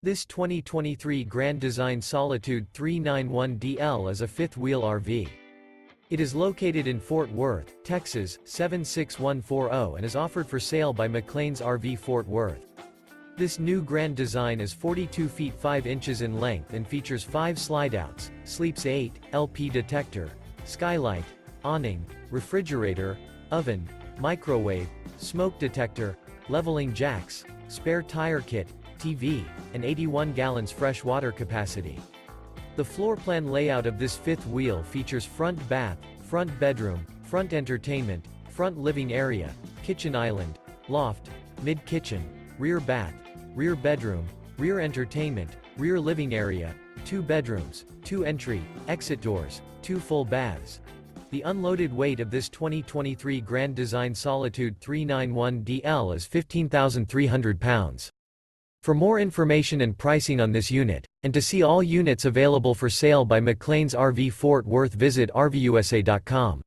This 2023 Grand Design Solitude 391DL is a fifth-wheel RV. It is located in Fort Worth, Texas, 76140 and is offered for sale by McClain's RV Fort Worth. This new Grand Design is 42 feet 5 inches in length and features 5 slideouts, sleeps 8, LP detector, skylight, awning, refrigerator, oven, microwave, smoke detector, leveling jacks, spare tire kit, TV, and 81 gallons fresh water capacity. The floor plan layout of this fifth wheel features front bath, front bedroom, front entertainment, front living area, kitchen island, loft, mid-kitchen, rear bath, rear bedroom, rear entertainment, rear living area, 2 bedrooms, 2 entry, exit doors, 2 full baths. The unloaded weight of this 2023 Grand Design Solitude 391DL is 15,300 pounds. For more information and pricing on this unit, and to see all units available for sale by McClain's RV Fort Worth, visit RVUSA.com.